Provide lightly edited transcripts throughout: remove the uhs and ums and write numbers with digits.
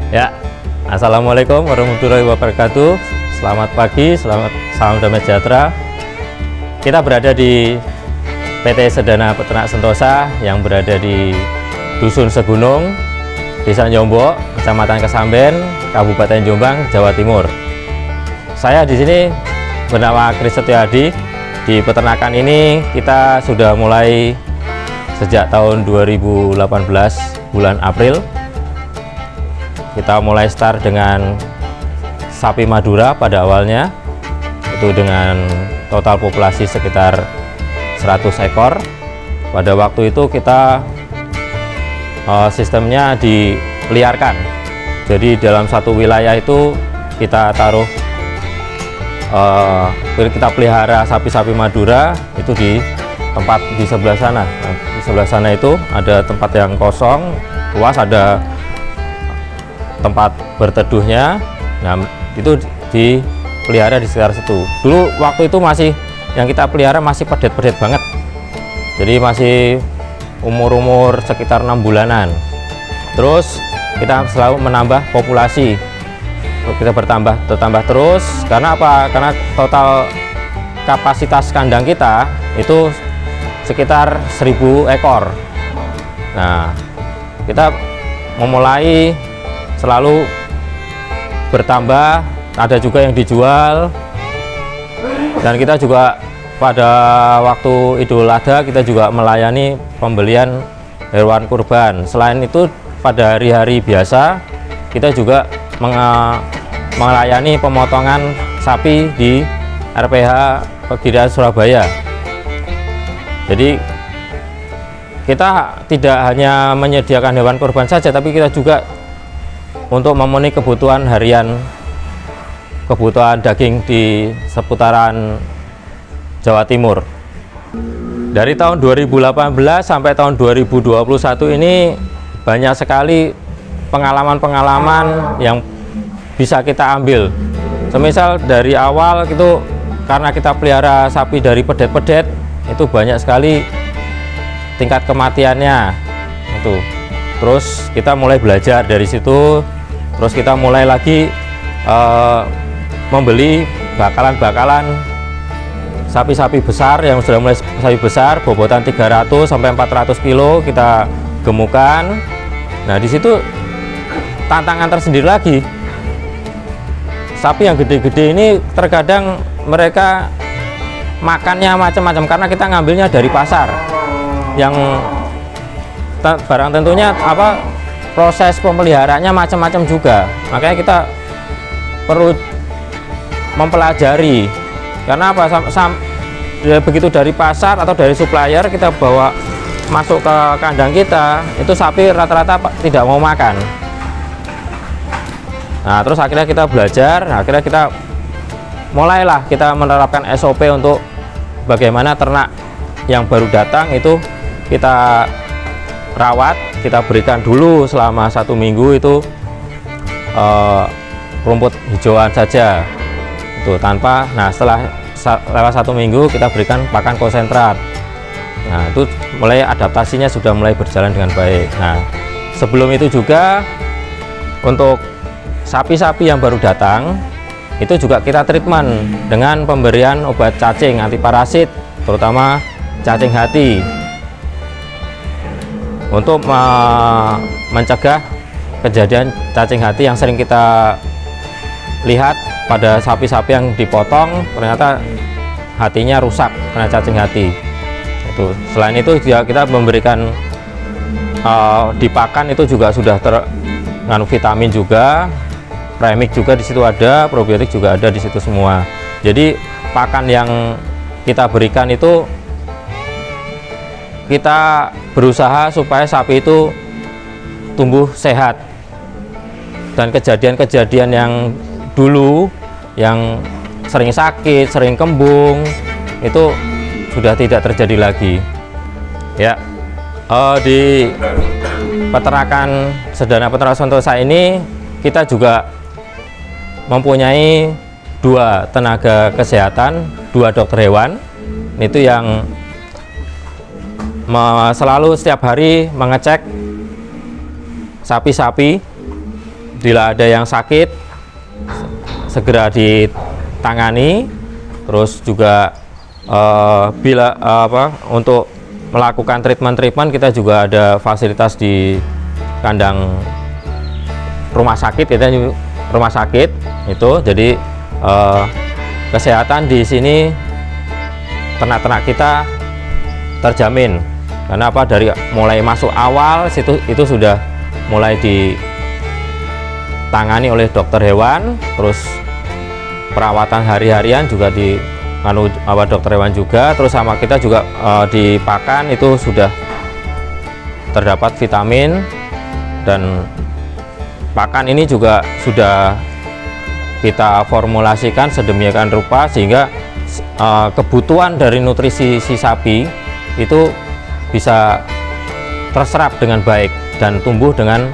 Ya, Assalamualaikum warahmatullahi wabarakatuh. Selamat pagi, salam damai sejahtera. Kita berada di PT Sedana Peternak Sentosa yang berada di Dusun Segunung, Desa Nyombok, Kecamatan Kesamben, Kabupaten Jombang, Jawa Timur. Saya di sini bernama Kris Setiadi. Di peternakan ini kita sudah mulai sejak tahun 2018 bulan April. Kita mulai start dengan sapi Madura pada awalnya, itu dengan total populasi sekitar 100 ekor. Pada waktu itu kita sistemnya diliarkan, jadi dalam satu wilayah itu kita taruh kita pelihara sapi-sapi Madura itu di tempat di sebelah sana. Nah, di sebelah sana itu ada tempat yang kosong, luas, ada tempat berteduhnya. Nah, itu dipelihara di sekitar situ. Dulu waktu itu masih yang kita pelihara masih pedet-pedet banget. Jadi masih umur-umur sekitar 6 bulanan. Terus kita selalu menambah populasi. Kita bertambah terus. Karena apa? Karena total kapasitas kandang kita itu sekitar 1000 ekor. Nah, kita memulai selalu bertambah, ada juga yang dijual, dan kita juga pada waktu Idul Adha kita juga melayani pembelian hewan kurban. Selain itu pada hari-hari biasa kita juga melayani pemotongan sapi di RPH Pegidan Surabaya. Jadi kita tidak hanya menyediakan hewan kurban saja, tapi kita juga untuk memenuhi kebutuhan harian, kebutuhan daging di seputaran Jawa Timur. Dari tahun 2018 sampai tahun 2021 ini banyak sekali pengalaman-pengalaman yang bisa kita ambil. Semisal dari awal itu, karena kita pelihara sapi dari pedet-pedet, itu banyak sekali tingkat kematiannya itu. Terus kita mulai belajar dari situ. Terus kita mulai lagi membeli bakalan-bakalan sapi-sapi besar yang sudah mulai sapi besar, bobotan 300 sampai 400 kilo kita gemukan. Nah, di situ tantangan tersendiri lagi. Sapi yang gede-gede ini terkadang mereka makannya macam-macam karena kita ngambilnya dari pasar. Yang barang tentunya proses pemeliharaannya macam-macam juga. Makanya kita perlu mempelajari. Karena apa? Begitu dari pasar atau dari supplier kita bawa masuk ke kandang kita, itu sapi rata-rata tidak mau makan. Nah, terus akhirnya kita belajar. Akhirnya kita mulailah kita menerapkan SOP untuk bagaimana ternak yang baru datang itu kita rawat. Kita berikan dulu selama 1 minggu itu rumput hijauan saja itu tanpa. Nah, setelah lewat 1 minggu kita berikan pakan konsentrat. Nah, itu mulai adaptasinya sudah mulai berjalan dengan baik. Nah, sebelum itu juga untuk sapi-sapi yang baru datang itu juga kita treatment dengan pemberian obat cacing anti parasit, terutama cacing hati, untuk mencegah kejadian cacing hati yang sering kita lihat pada sapi-sapi yang dipotong ternyata hatinya rusak karena cacing hati. Itu selain itu juga kita memberikan di pakan itu juga sudah mengandung vitamin juga, premix juga di situ ada, probiotik juga ada di situ semua. Jadi pakan yang kita berikan itu kita berusaha supaya sapi itu tumbuh sehat, dan kejadian-kejadian yang dulu yang sering sakit, sering kembung itu sudah tidak terjadi lagi. Ya, di peternakan Sedana Peternak Sentosa ini kita juga mempunyai 2 tenaga kesehatan, 2 dokter hewan itu yang selalu setiap hari mengecek sapi-sapi bila ada yang sakit segera ditangani. Terus juga untuk melakukan treatment kita juga ada fasilitas di kandang rumah sakit. Kita rumah sakit itu, jadi kesehatan di sini ternak-ternak kita terjamin. Karena apa, dari mulai masuk awal itu sudah mulai ditangani oleh dokter hewan, terus perawatan hari-harian juga di dokter hewan juga, terus sama kita juga di pakan itu sudah terdapat vitamin, dan pakan ini juga sudah kita formulasikan sedemikian rupa sehingga kebutuhan dari nutrisi si sapi itu bisa terserap dengan baik dan tumbuh dengan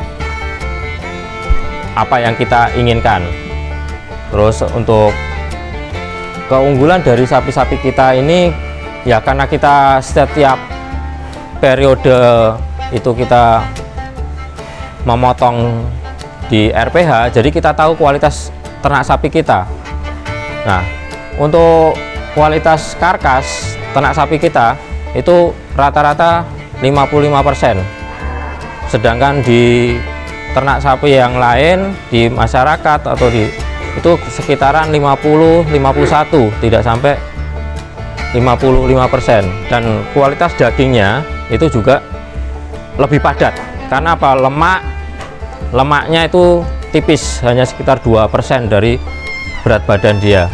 apa yang kita inginkan. Terus untuk keunggulan dari sapi-sapi kita ini ya karena kita setiap periode itu kita memotong di RPH, jadi kita tahu kualitas ternak sapi kita. Nah, untuk kualitas karkas ternak sapi kita itu rata-rata 55%. Sedangkan di ternak sapi yang lain di masyarakat atau itu sekitaran 50-51, tidak sampai 55%. Dan kualitas dagingnya itu juga lebih padat. Karena apa? Lemaknya itu tipis, hanya sekitar 2% dari berat badan dia.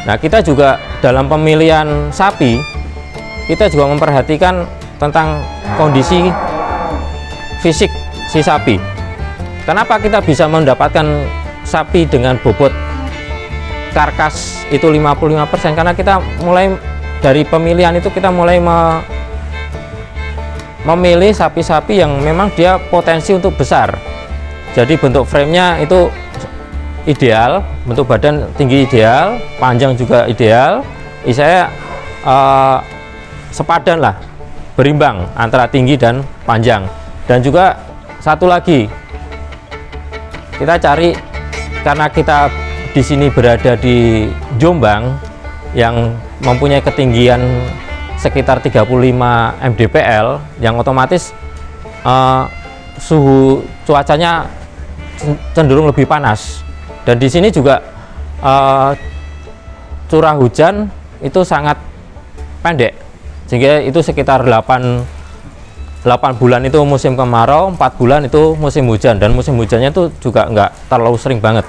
Nah, kita juga dalam pemilihan sapi, kita juga memperhatikan tentang kondisi fisik si sapi. Kenapa kita bisa mendapatkan sapi dengan bobot karkas itu 55%? Karena kita mulai dari pemilihan itu kita mulai memilih sapi-sapi yang memang dia potensi untuk besar. Jadi bentuk framenya itu ideal, bentuk badan tinggi ideal, panjang juga ideal. Saya sepadan lah, berimbang antara tinggi dan panjang. Dan juga satu lagi, kita cari, karena kita di sini berada di Jombang yang mempunyai ketinggian sekitar 35 mdpl, yang otomatis suhu cuacanya cenderung lebih panas. Dan di sini juga curah hujan itu sangat pendek, sehingga itu sekitar 8 bulan itu musim kemarau, 4 bulan itu musim hujan, dan musim hujannya itu juga nggak terlalu sering banget.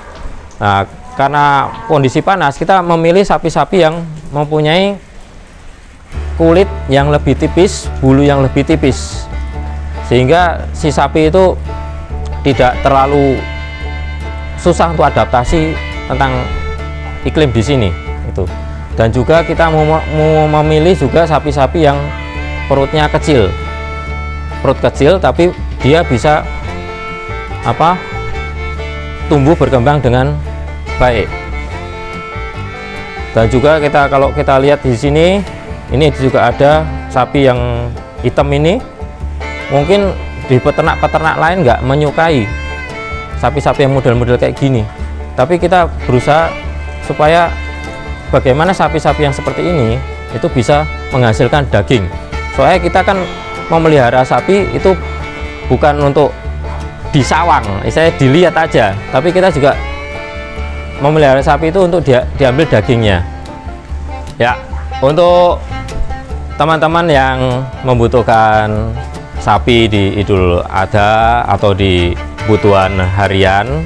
Nah, karena kondisi panas, kita memilih sapi-sapi yang mempunyai kulit yang lebih tipis, bulu yang lebih tipis, sehingga si sapi itu tidak terlalu susah untuk adaptasi tentang iklim di sini itu. Dan juga kita mau memilih juga sapi-sapi yang perutnya kecil, perut kecil tapi dia bisa tumbuh berkembang dengan baik. Dan juga kalau kita lihat di sini, ini juga ada sapi yang hitam ini. Mungkin di peternak-peternak lain nggak menyukai sapi-sapi yang model-model kayak gini, tapi kita berusaha supaya bagaimana sapi-sapi yang seperti ini itu bisa menghasilkan daging. Soalnya kita kan memelihara sapi itu bukan untuk disawang, saya dilihat aja, tapi kita juga memelihara sapi itu untuk diambil dagingnya. Ya, untuk teman-teman yang membutuhkan sapi di Idul Adha atau di kebutuhan harian,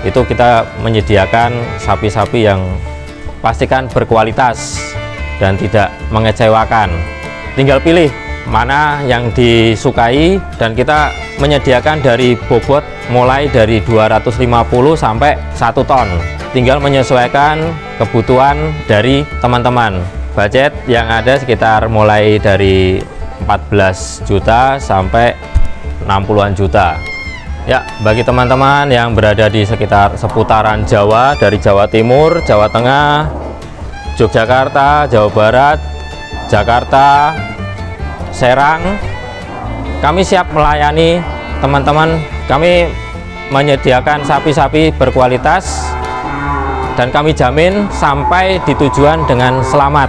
itu kita menyediakan sapi-sapi yang pastikan berkualitas dan tidak mengecewakan. Tinggal pilih mana yang disukai, dan kita menyediakan dari bobot mulai dari 250 sampai 1 ton. Tinggal menyesuaikan kebutuhan dari teman-teman. Budget yang ada sekitar mulai dari 14 juta sampai 60-an juta. Ya, bagi teman-teman yang berada di sekitar seputaran Jawa, dari Jawa Timur, Jawa Tengah, Yogyakarta, Jawa Barat, Jakarta, Serang, kami siap melayani teman-teman. Kami menyediakan sapi-sapi berkualitas dan kami jamin sampai di tujuan dengan selamat.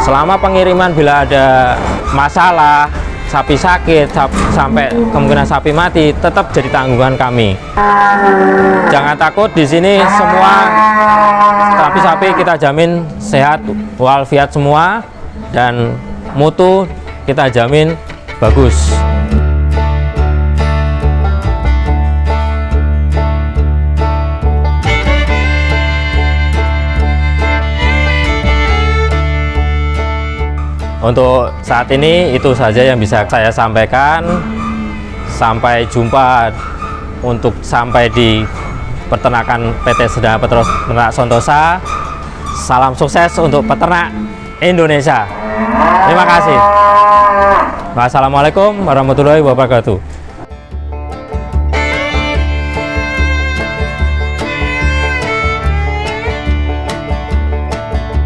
Selama pengiriman bila ada masalah, sapi sakit, sampai kemungkinan sapi mati, tetap jadi tanggungan kami. Jangan takut, di sini semua sapi-sapi kita jamin sehat walafiat semua, dan mutu kita jamin bagus. Untuk saat ini itu saja yang bisa saya sampaikan. Sampai jumpa untuk sampai di peternakan PT Sedana Peternak Sontosa. Salam sukses untuk peternak Indonesia. Terima kasih. Wassalamualaikum warahmatullahi wabarakatuh.